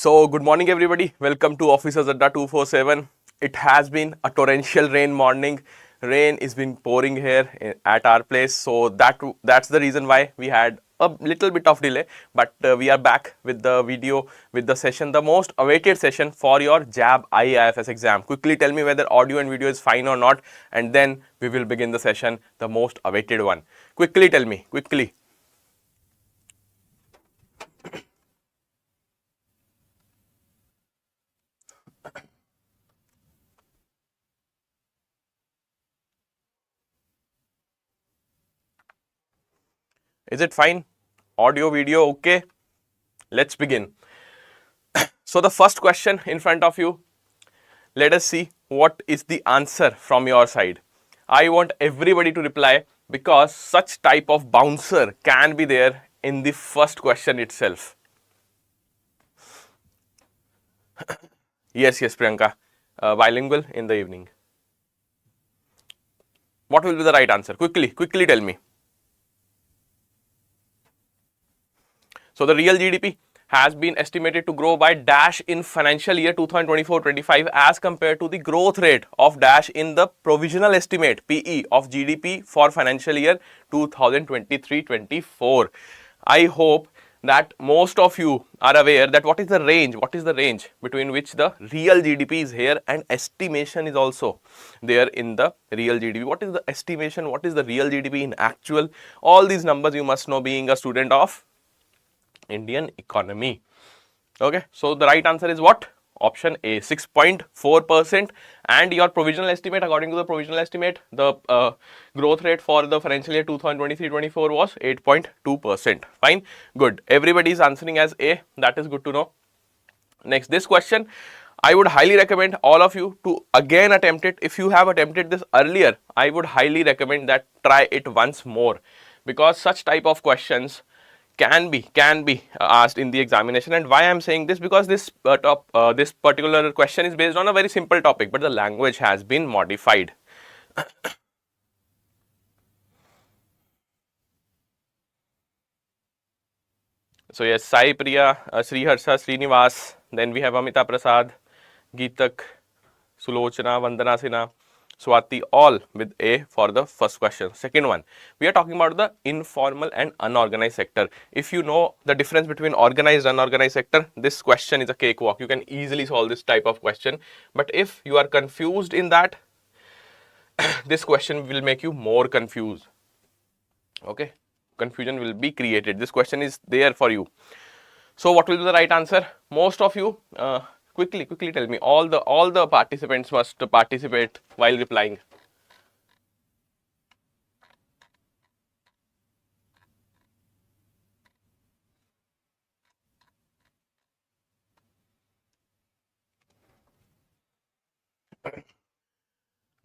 So good morning everybody, welcome to Officers Adda 247. It has been a torrential rain morning. Rain is been pouring here at our place, so that's the reason why we had a little bit of delay, but we are back with the video, with the session, the most awaited session for your JAIIB IE IFS exam. Quickly tell me whether audio and video is fine or not, and then we will begin the session, the most awaited one. Quickly tell me, quickly. Is it fine? Audio, video, okay? Let's begin. So the first question in front of you, let us see what is the answer from your side. I want everybody to reply because such type of bouncer can be there in the first question itself. Yes, Priyanka, bilingual in the evening. What will be the right answer? Quickly tell me. So the real GDP has been estimated to grow by dash in financial year 2024-25 as compared to the growth rate of dash in the provisional estimate PE of GDP for financial year 2023-24. I hope that most of you are aware that what is the range between which the real GDP is here and estimation is also there in the real GDP. What is the estimation? What is the real GDP in actual? All these numbers you must know being a student of Indian economy. Okay, so the right answer is what? Option A, 6.4%, and your provisional estimate, according to the provisional estimate, the growth rate for the financial year 2023-24 was 8.2%. Fine, good. Everybody is answering as A. That is good to know. Next, this question, I would highly recommend all of you to again attempt it. If you have attempted this earlier, I would highly recommend that try it once more, because such type of questions can be asked in the examination. And why I am saying this, because this particular question is based on a very simple topic, but the language has been modified. So yes, Sai Priya, Sri Harsha, Srinivas, then we have Amita Prasad, Geetak, Sulochana, Vandana Sinha, Swati, all with A for the first question. Second one, we are talking about the informal and unorganized sector. If you know the difference between organized and unorganized sector, this question is a cakewalk. You can easily solve this type of question. But if you are confused in that, this question will make you more confused. Okay, confusion will be created. This question is there for you. So what will be the right answer? Most of you, quickly tell me. All the participants must participate while replying.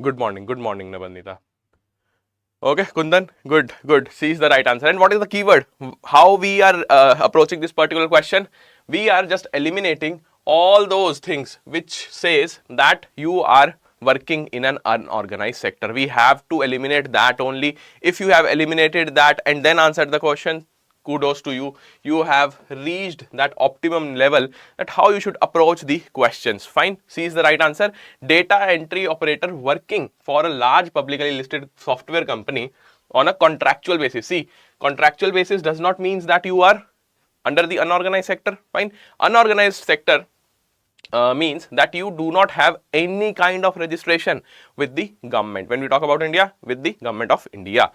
Good morning, Nabandita. Okay, Kundan, good. C is the right answer. And what is the keyword? How we are approaching this particular question? We are just eliminating all those things which says that you are working in an unorganized sector. We have to eliminate that only. If you have eliminated that and then answered the question, kudos to you. You have reached that optimum level that how you should approach the questions. Fine. C is the right answer. Data entry operator working for a large publicly listed software company on a contractual basis. See, contractual basis does not mean that you are under the unorganized sector. Fine. Unorganized sector means that you do not have any kind of registration with the government. When we talk about India, with the government of India,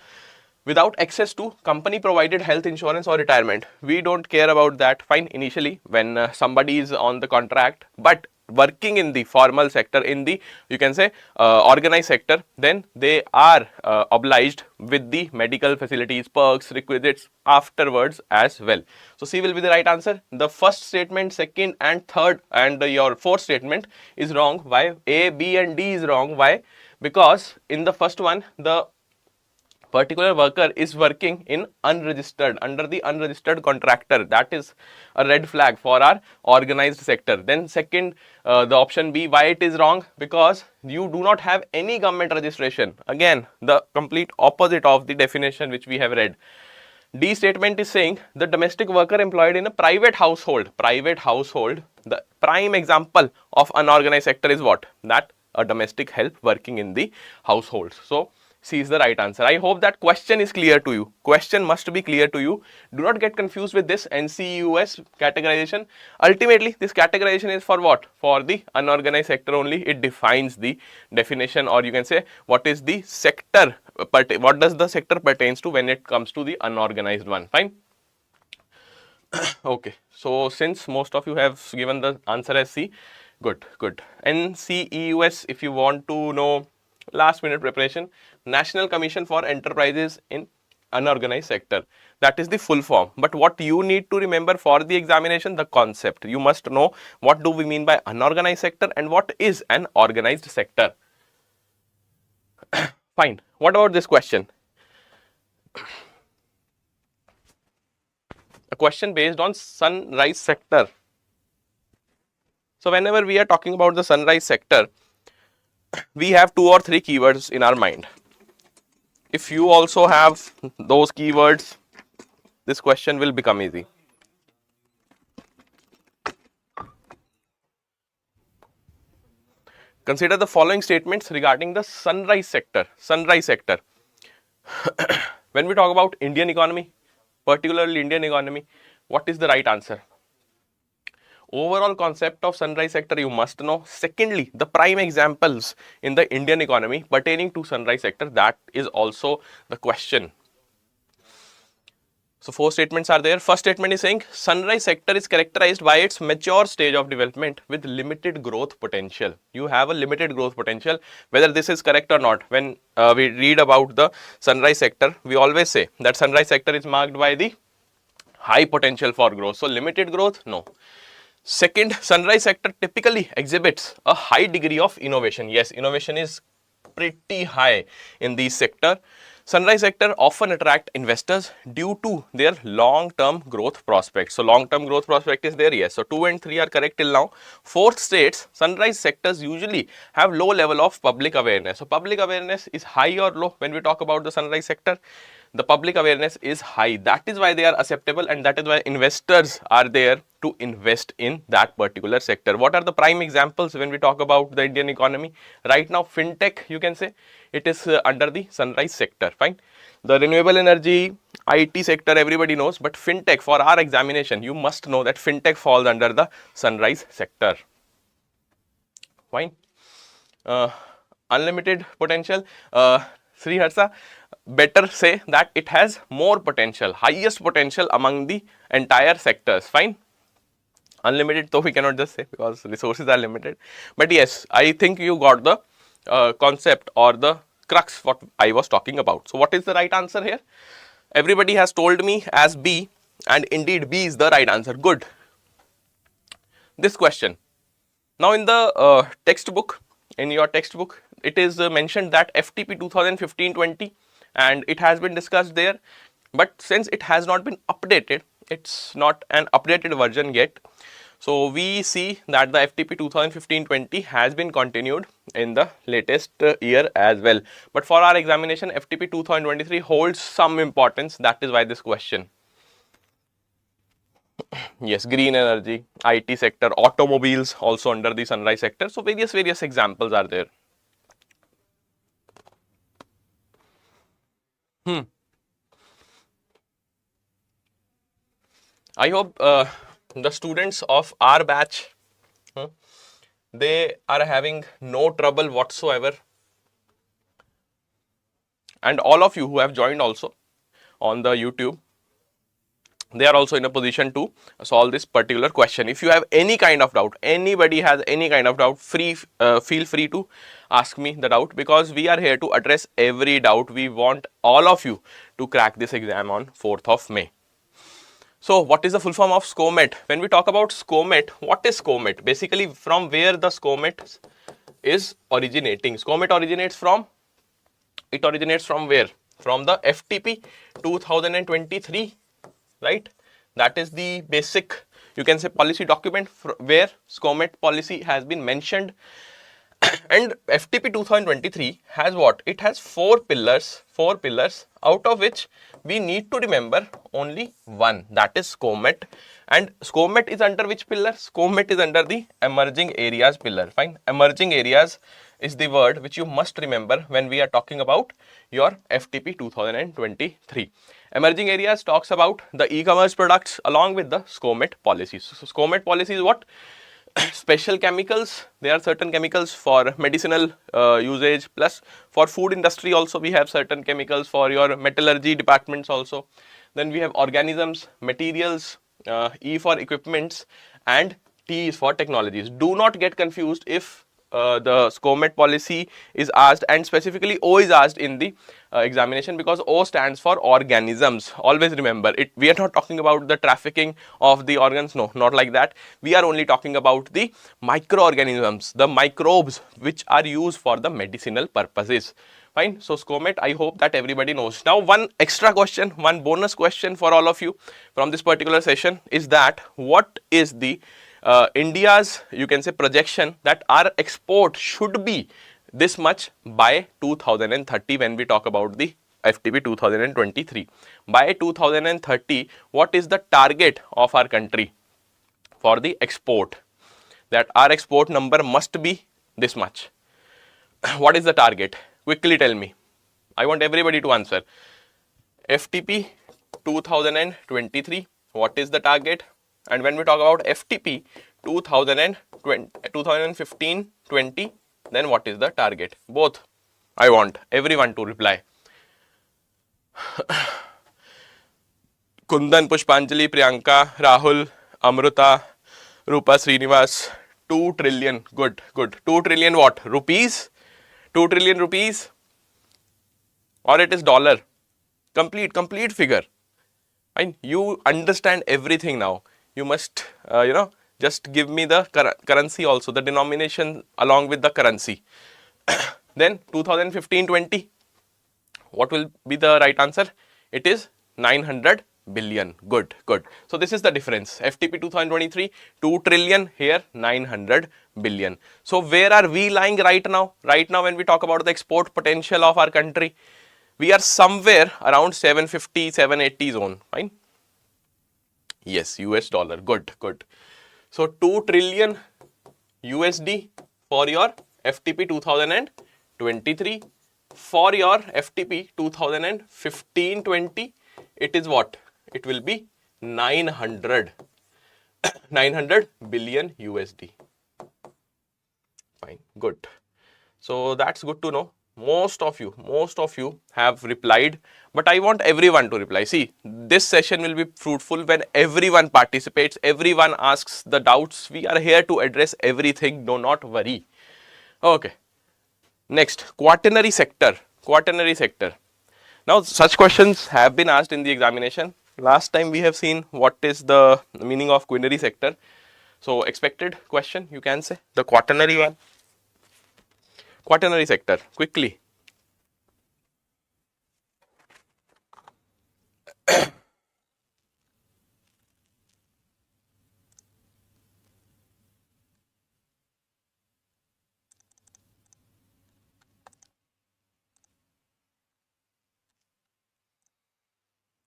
without access to company provided health insurance or retirement. We don't care about that. Fine, initially when somebody is on the contract, but working in the formal sector, in the, you can say, organized sector, then they are obliged with the medical facilities, perks, requisites afterwards as well. So C will be the right answer. The first statement, second and third, and your fourth statement is wrong. Why? A, B and D is wrong. Why? Because in the first one, the particular worker is working in unregistered, under the unregistered contractor. That is a red flag for our organized sector. Then second, the option B, why it is wrong? Because you do not have any government registration. Again, the complete opposite of the definition which we have read. D statement is saying the domestic worker employed in a private household, the prime example of unorganized sector is what? That a domestic help working in the household. So C is the right answer. I hope that question is clear to you. Question must be clear to you. Do not get confused with this NCUS categorization. Ultimately, this categorization is for what? For the unorganized sector only. It defines the definition, or you can say what is the sector, what does the sector pertains to when it comes to the unorganized one. Fine. Okay. So since most of you have given the answer as C, good. NCEUS, if you want to know last minute preparation, National Commission for Enterprises in Unorganized Sector. That is the full form. But what you need to remember for the examination, the concept. You must know what do we mean by unorganized sector and what is an organized sector. Fine. What about this question? A question based on sunrise sector. So whenever we are talking about the sunrise sector, we have 2 or 3 keywords in our mind. If you also have those keywords, this question will become easy. Consider the following statements regarding the sunrise sector. When we talk about Indian economy, particularly Indian economy, what is the right answer? Overall concept of sunrise sector you must know. Secondly, the prime examples in the Indian economy pertaining to sunrise sector, that is also the question. So 4 statements are there. First statement is saying sunrise sector is characterized by its mature stage of development with limited growth potential. You have a limited growth potential. Whether this is correct or not, when we read about the sunrise sector, we always say that sunrise sector is marked by the high potential for growth. So limited growth, no. Second, sunrise sector typically exhibits a high degree of innovation. Yes, innovation is pretty high in this sector. Sunrise sector often attract investors due to their long-term growth prospects. So long-term growth prospect is there, yes. So 2 and 3 are correct till now. Fourth states, sunrise sectors usually have low level of public awareness. So public awareness is high or low when we talk about the sunrise sector? The public awareness is high. That is why they are acceptable, and that is why investors are there to invest in that particular sector. What are the prime examples when we talk about the Indian economy? Right now, fintech, you can say, it is under the sunrise sector. Fine. The renewable energy, IT sector, everybody knows, but fintech, for our examination, you must know that fintech falls under the sunrise sector. Fine. Unlimited potential, Sri Harsa, better say that it has more potential, highest potential among the entire sectors. Fine. Unlimited though we cannot just say because resources are limited, but yes, I think you got the concept or the crux what I was talking about. So what is the right answer here? Everybody has told me as B, and indeed B is the right answer. Good. This question, now in the textbook, in your textbook, it is mentioned that FTP 2015-20, and it has been discussed there, but since it has not been updated, it's not an updated version yet. So we see that the FTP 2015-20 has been continued in the latest year as well. But for our examination, FTP 2023 holds some importance. That is why this question. Yes, green energy, IT sector, automobiles also under the sunrise sector. So various examples are there. I hope the students of our batch, they are having no trouble whatsoever, and all of you who have joined also on the YouTube, they are also in a position to solve this particular question. If you have any kind of doubt, anybody has any kind of doubt, feel free to ask me the doubt, because we are here to address every doubt. We want all of you to crack this exam on 4th of May. So what is the full form of SCOMET? When we talk about SCOMET, what is SCOMET? Basically, from where the SCOMET is originating. SCOMET originates from, it originates from where? From the FTP 2023, right? That is the basic, you can say, policy document where SCOMET policy has been mentioned. And FTP 2023 has what? It has four pillars, out of which we need to remember only one, that is SCOMET. And SCOMET is under which pillar? SCOMET is under the emerging areas pillar. Fine. Emerging areas is the word which you must remember when we are talking about your FTP 2023. Emerging areas talks about the e-commerce products along with the SCOMET policies. So SCOMET policy is what? Special chemicals. There are certain chemicals for medicinal usage, plus for food industry also we have certain chemicals, for your metallurgy departments also. Then we have organisms, materials, E for equipments, and T is for technologies. Do not get confused if the SCOMET policy is asked, and specifically O is asked in the examination, because O stands for organisms. Always remember it. We are not talking about the trafficking of the organs. No, not like that. We are only talking about the microorganisms, the microbes which are used for the medicinal purposes. Fine. So SCOMET, I hope that everybody knows. Now one extra question, one bonus question for all of you from this particular session is that what is the India's, you can say, projection that our export should be this much by 2030 when we talk about the FTP 2023. By 2030, what is the target of our country for the export? That our export number must be this much. What is the target? Quickly tell me. I want everybody to answer. FTP 2023, what is the target? And when we talk about FTP 2015-20, then what is the target? Both. I want everyone to reply. Kundan, Pushpanjali, Priyanka, Rahul, Amruta, Rupa, Srinivas. 2 trillion. Good, good. 2 trillion what? Rupees? 2 trillion rupees? Or it is dollar? Complete figure. And you understand everything now. You must, just give me the currency also, the denomination along with the currency. Then 2015-20, what will be the right answer? It is 900 billion. Good, good. So this is the difference. FTP 2023, 2 trillion, here 900 billion. So where are we lying right now? Right now when we talk about the export potential of our country, we are somewhere around 750, 780 zone. Fine. Yes, US dollar. Good, good. So 2 trillion USD for your FTP 2023. For your FTP 2015-20, it is what? It will be 900 billion USD. Fine, good. So that's good to know. Most of you have replied, but I want everyone to reply. See, this session will be fruitful when everyone participates, everyone asks the doubts. We are here to address everything, do not worry. Okay. Next, quaternary sector. Quaternary sector. Now, such questions have been asked in the examination. Last time we have seen what is the meaning of quaternary sector. So, expected question, you can say, the quaternary one. Quaternary sector, quickly.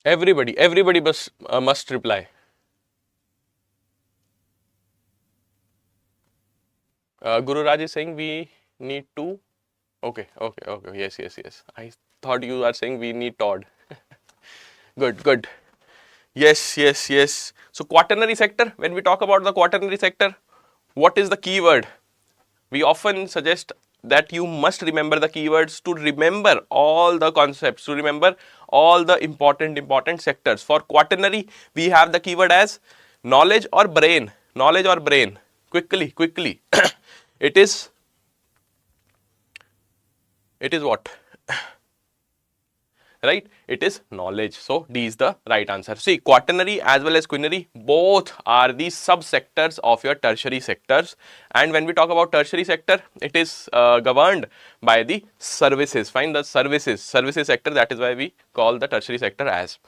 Everybody must reply. Guru Raj is saying we need to. Okay. Yes. I thought you are saying we need Todd. Good. Yes. So quaternary sector. When we talk about the quaternary sector, what is the keyword? We often suggest that you must remember the keywords to remember all the concepts, to remember all the important sectors. For quaternary, we have the keyword as knowledge or brain. Knowledge or brain. Quickly. It is what? Right? It is knowledge. So D is the right answer. See, quaternary as well as quinary, both are the subsectors of your tertiary sectors. And when we talk about tertiary sector, it is governed by the services. Find the services sector. That is why we call the tertiary sector as.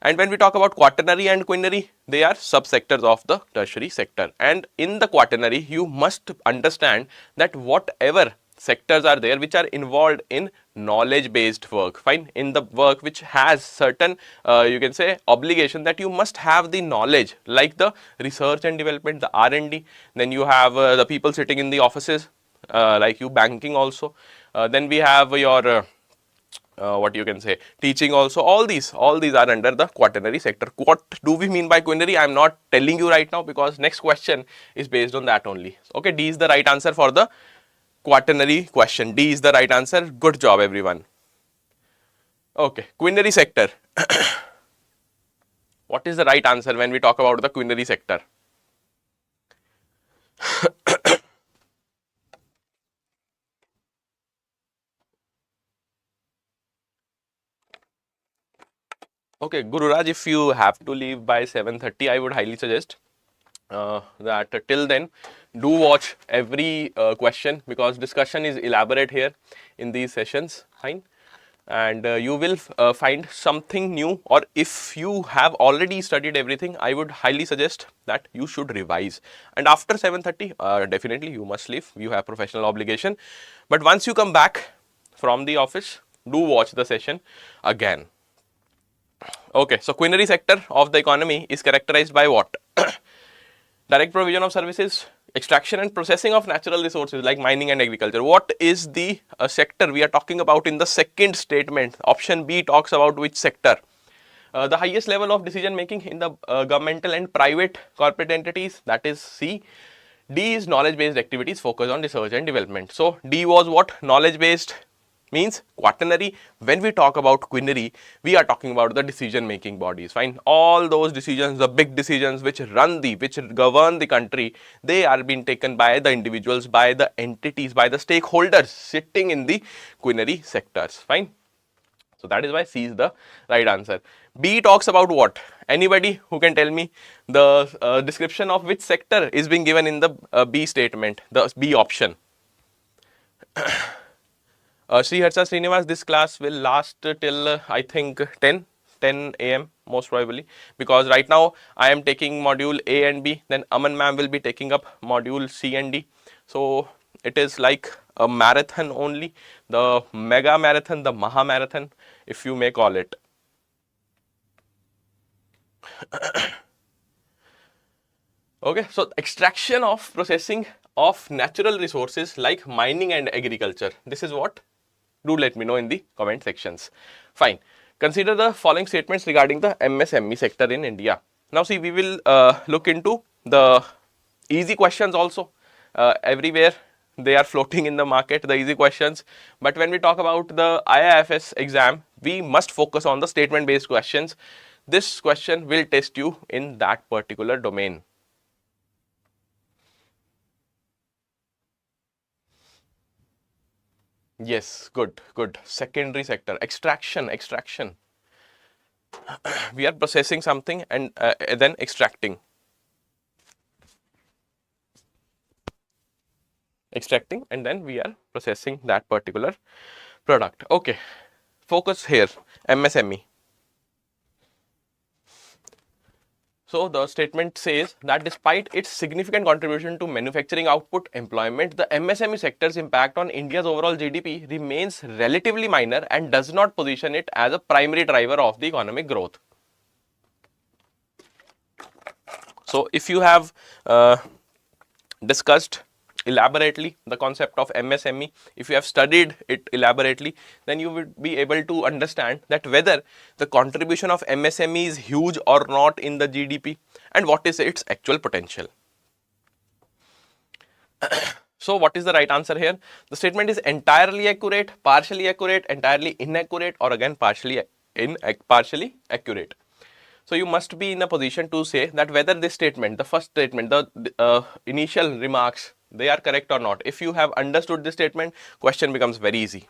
And when we talk about quaternary and quinary, they are subsectors of the tertiary sector. And in the quaternary, you must understand that whatever sectors are there which are involved in knowledge based work, fine, in the work which has certain you can say obligation that you must have the knowledge, like the research and development, the R&D, then you have the people sitting in the offices, like you banking also, then we have your what you can say teaching also. All these are under the quaternary sector. What do we mean by quinary? I am not telling you right now because next question is based on that only. Okay, D is the right answer for the quaternary question. D is the right answer. Good job everyone. Okay, quinary sector. What is the right answer when we talk about the quinary sector? Okay, Gururaj, if you have to leave by 7:30, I would highly suggest that till then do watch every question, because discussion is elaborate here in these sessions, fine, and you will find something new, or if you have already studied everything, I would highly suggest that you should revise. And after 7:30, definitely you must leave, you have professional obligation, but once you come back from the office, do watch the session again. Okay, so quinary sector of the economy is characterized by what? Direct provision of services, extraction and processing of natural resources like mining and agriculture. What is the sector we are talking about in the second statement? Option B talks about which sector? The highest level of decision making in the governmental and private corporate entities, that is C. D is knowledge based activities focused on research and development. So D was what? Knowledge based means quaternary. When we talk about quinary, we are talking about the decision making bodies, fine. All those decisions, the big decisions which govern the country, they are being taken by the individuals, by the entities, by the stakeholders sitting in the quinary sectors, fine. So that is why C is the right answer. B talks about what? Anybody who can tell me the description of which sector is being given in the B statement, the B option? Sri Harsha Srinivas, this class will last till I think 10 a.m. most probably, because right now I am taking module A and B, then Aman ma'am will be taking up module C and D. So it is like a marathon only, the mega marathon, the Maha marathon, if you may call it. Okay, so extraction of processing of natural resources like mining and agriculture. This is what? Do let me know in the comment sections. Fine. Consider the following statements regarding the MSME sector in India. Now see, we will look into the easy questions also. Everywhere they are floating in the market, the easy questions. But when we talk about the IFS exam, we must focus on the statement based questions. This question will test you in that particular domain. Yes, good. Secondary sector, extraction. We are processing something and then extracting and then we are processing that particular product. Okay, focus here, MSME. So the statement says that despite its significant contribution to manufacturing output, employment, the MSME sector's impact on India's overall GDP remains relatively minor and does not position it as a primary driver of the economic growth. So if you have discussed elaborately the concept of MSME, if you have studied it elaborately, then you would be able to understand that whether the contribution of MSME is huge or not in the GDP and what is its actual potential. So what is the right answer here? The statement is entirely accurate, partially accurate, entirely inaccurate, or again partially accurate. So you must be in a position to say that whether this statement, the first statement, the initial remarks, they are correct or not. If you have understood this statement, question becomes very easy.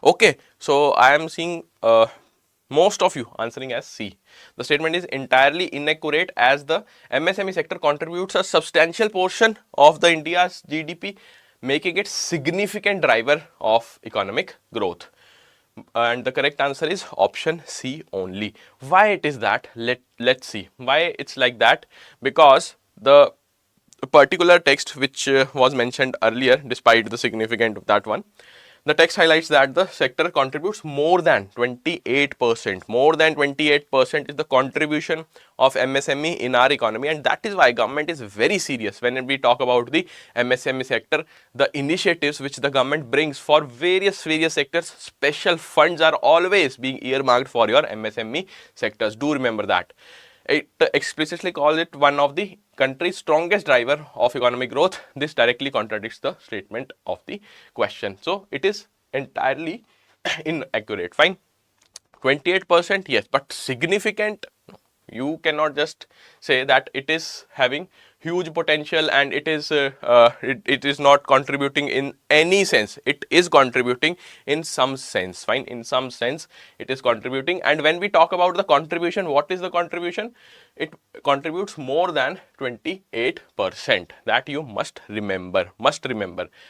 Okay, so I am seeing most of you answering as C. The statement is entirely inaccurate as the MSME sector contributes a substantial portion of the India's GDP, making it significant driver of economic growth. and the correct answer is option C only. Why it is that? Let's see why it's like that. Because the particular text which was mentioned earlier, despite the significance of that one, the text highlights that the sector contributes more than 28%. More than 28% is the contribution of MSME in our economy, and that is why government is very serious when we talk about the MSME sector. The initiatives which the government brings for various sectors, special funds are always being earmarked for your MSME sectors. Do remember that. It explicitly calls it one of the country's strongest driver of economic growth. This directly contradicts the statement of the question. So it is entirely inaccurate. Fine. 28%, yes, but significant. You cannot just say that it is having huge potential and it is not contributing in any sense. It is contributing in some sense. Fine, in some sense it is contributing. And when we talk about the contribution, what is the contribution? It contributes more than 28%. That you must remember.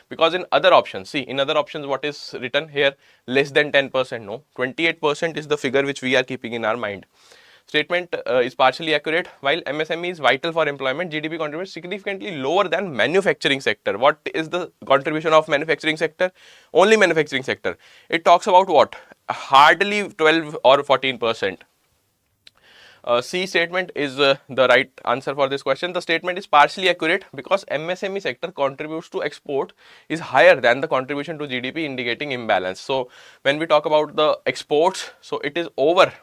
Because in other options, see, in other options what is written here? Less than 10%. No, 28% is the figure which we are keeping in our mind. Statement is partially accurate. While MSME is vital for employment, GDP contributes significantly lower than manufacturing sector. What is the contribution of manufacturing sector? Only manufacturing sector. It talks about what? Hardly 12 or 14%. C statement is the right answer for this question. The statement is partially accurate because MSME sector contributes to export is higher than the contribution to GDP, indicating imbalance. So when we talk about the exports, so it is over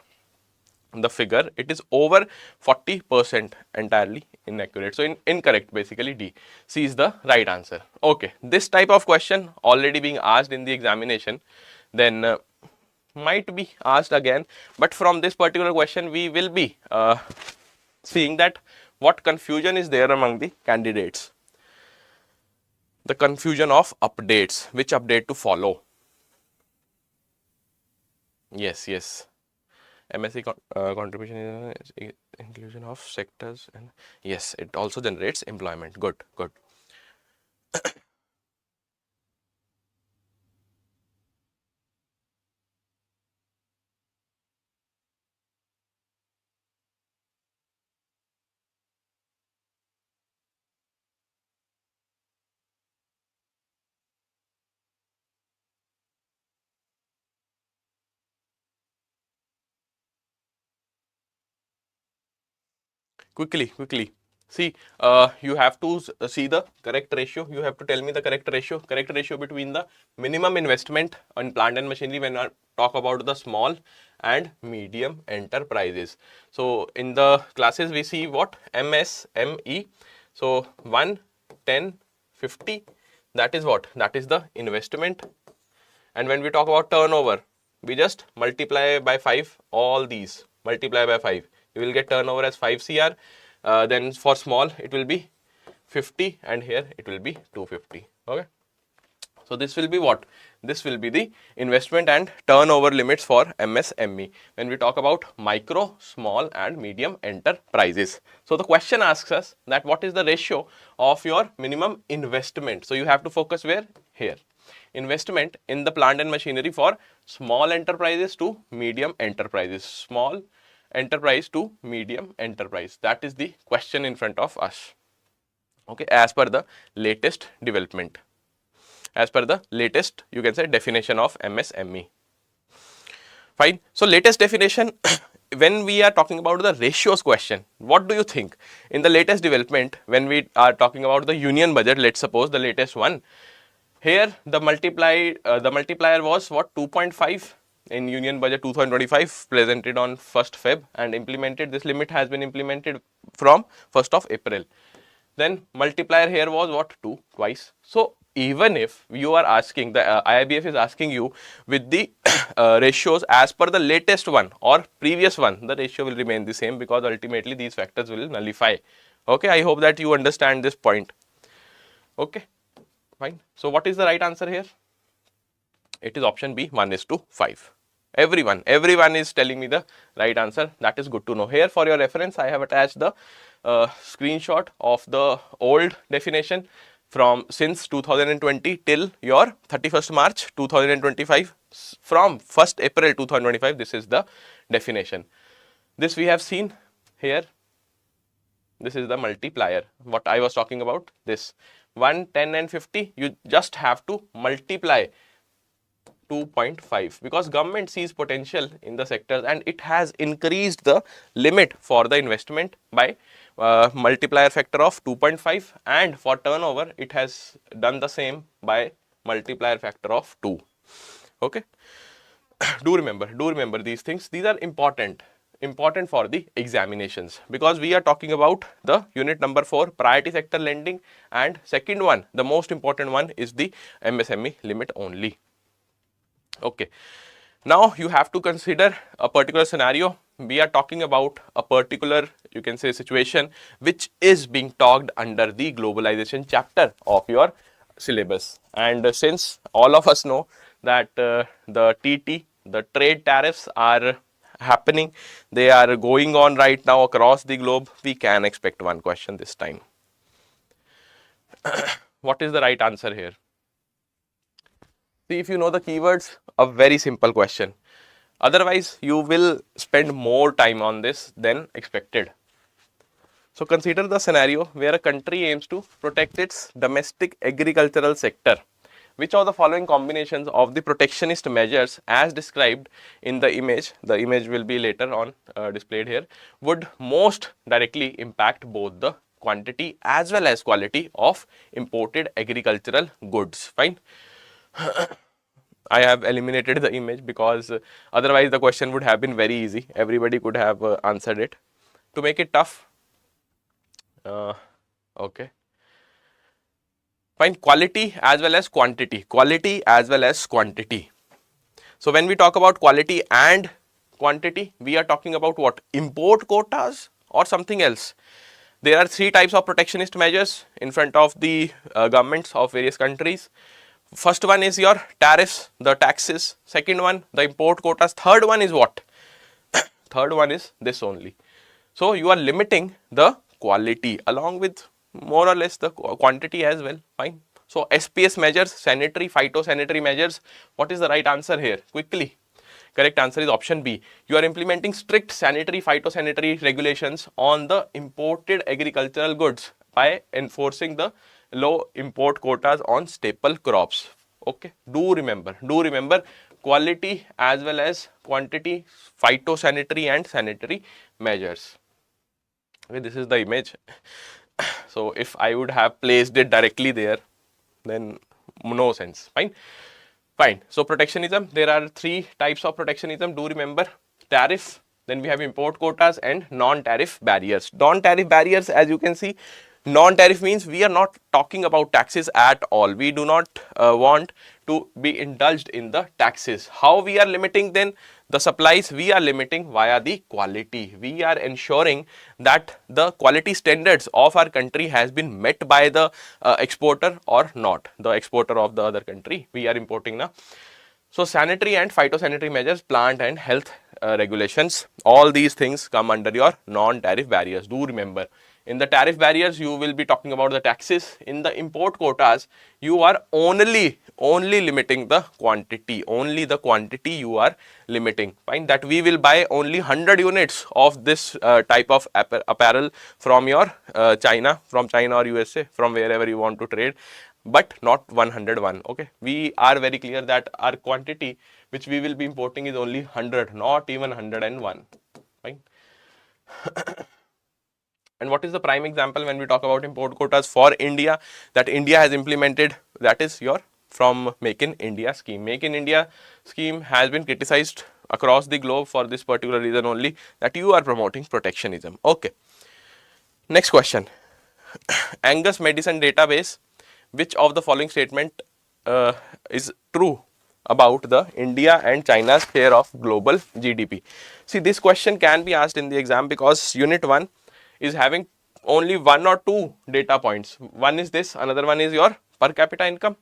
the figure, it is over 40%, entirely inaccurate. So incorrect, basically D. C is the right answer. Okay, this type of question already being asked in the examination, then might be asked again, but from this particular question we will be seeing that what confusion is there among the candidates. The confusion of updates, which update to follow. Yes, MSc contribution is inclusion of sectors, and yes, it also generates employment. Good. Quickly. See, you have to see the correct ratio. You have to tell me the correct ratio between the minimum investment on plant and machinery when I talk about the small and medium enterprises. So in the classes we see what? MSME. So 1, 10, 50. That is what? That is the investment. And when we talk about turnover, we just multiply by 5 all these. Multiply by 5. You will get turnover as 5 CR. Then for small it will be 50 and here it will be 250. Okay. So this will be what? This will be the investment and turnover limits for MSME when we talk about micro, small and medium enterprises. So the question asks us that what is the ratio of your minimum investment? So you have to focus where? Here. Investment in the plant and machinery for small enterprises to medium enterprises. Small enterprise to medium enterprise. That is the question in front of us. Okay, as per the latest development. As per the latest, you can say, definition of MSME. Fine. So latest definition, when we are talking about the ratios question, what do you think? In the latest development, when we are talking about the union budget, let's suppose the latest one, here the multiplier was what? 2.5 in union budget 2025 presented on 1st Feb and implemented. This limit has been implemented from 1st of April. Then multiplier here was what? 2 twice. So even if you are asking, the IIBF is asking you with the ratios as per the latest one or previous one, the ratio will remain the same because ultimately these factors will nullify. Okay, I hope that you understand this point. Okay, fine. So what is the right answer here? It is option B, 1:5. Everyone is telling me the right answer. That is good to know. Here for your reference, I have attached the screenshot of the old definition from since 2020 till your 31st March 2025, from 1st April 2025, this is the definition. This we have seen here. This is the multiplier, what I was talking about. This 1, 10 and 50, you just have to multiply 2.5 because government sees potential in the sectors and it has increased the limit for the investment by multiplier factor of 2.5, and for turnover it has done the same by multiplier factor of 2. Okay. Do remember these things. These are important for the examinations because we are talking about the unit number 4, priority sector lending, and second one, the most important one, is the MSME limit only. Okay. Now you have to consider a particular scenario. We are talking about a particular, you can say, situation which is being talked under the globalization chapter of your syllabus. And since all of us know that the TT, the trade tariffs are happening, they are going on right now across the globe, we can expect one question this time. What is the right answer here? See, if you know the keywords, a very simple question. Otherwise, you will spend more time on this than expected. So, consider the scenario where a country aims to protect its domestic agricultural sector. Which of the following combinations of the protectionist measures as described in the image will be later on displayed here, would most directly impact both the quantity as well as quality of imported agricultural goods? Fine. I have eliminated the image because otherwise the question would have been very easy. Everybody could have answered it. To make it tough, okay. Fine, quality as well as quantity. So when we talk about quality and quantity, we are talking about what? Import quotas or something else. There are 3 types of protectionist measures in front of the governments of various countries. First one is your tariffs, the taxes. Second one, the import quotas. Third one is what? Third one is this only. So you are limiting the quality along with more or less the quantity as well. Fine. So SPS measures, sanitary, phytosanitary measures. What is the right answer here? Quickly. Correct answer is option B. You are implementing strict sanitary, phytosanitary regulations on the imported agricultural goods by enforcing the low import quotas on staple crops. Okay. Do remember quality as well as quantity, phytosanitary and sanitary measures. Okay, this is the image. So if I would have placed it directly there, then no sense. Fine. So protectionism, there are 3 types of protectionism. Do remember tariff, then we have import quotas and non-tariff barriers. Non-tariff barriers, as you can see, non-tariff means we are not talking about taxes at all. We do not want to be indulged in the taxes. How we are limiting then the supplies? We are limiting via the quality. We are ensuring that the quality standards of our country has been met by the exporter or not, the exporter of the other country we are importing now. So sanitary and phytosanitary measures, plant and health regulations, all these things come under your non-tariff barriers. Do remember, in the tariff barriers, you will be talking about the taxes. In the import quotas, you are only limiting the quantity. Only the quantity you are limiting. Fine, that we will buy only 100 units of this type of apparel from your China or USA, from wherever you want to trade, but not 101. Okay, we are very clear that our quantity which we will be importing is only 100, not even 101. Fine. And what is the prime example when we talk about import quotas for India that India has implemented? That is your from Make in India scheme. Make in India scheme has been criticized across the globe for this particular reason only, that you are promoting protectionism. Okay. Next question. Angus Medicine database. Which of the following statement is true about the India and China's share of global GDP? See, this question can be asked in the exam because unit 1 is having only 1 or 2 data points. One is this, another one is your per capita income.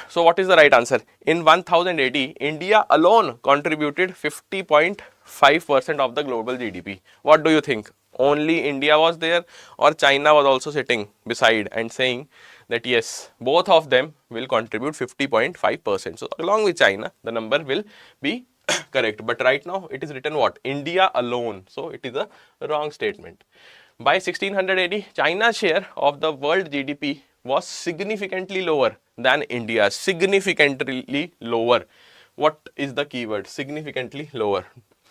So what is the right answer? In 1080, India alone contributed 50.5% of the global GDP. What do you think? only India was there, or China was also sitting beside and saying that yes, both of them will contribute 50.5%. So along with China, the number will be correct. But right now it is written what? India alone. So it is a wrong statement. By 1600 AD, China's share of the world GDP was significantly lower than India. Significantly lower. What is the keyword? Significantly lower.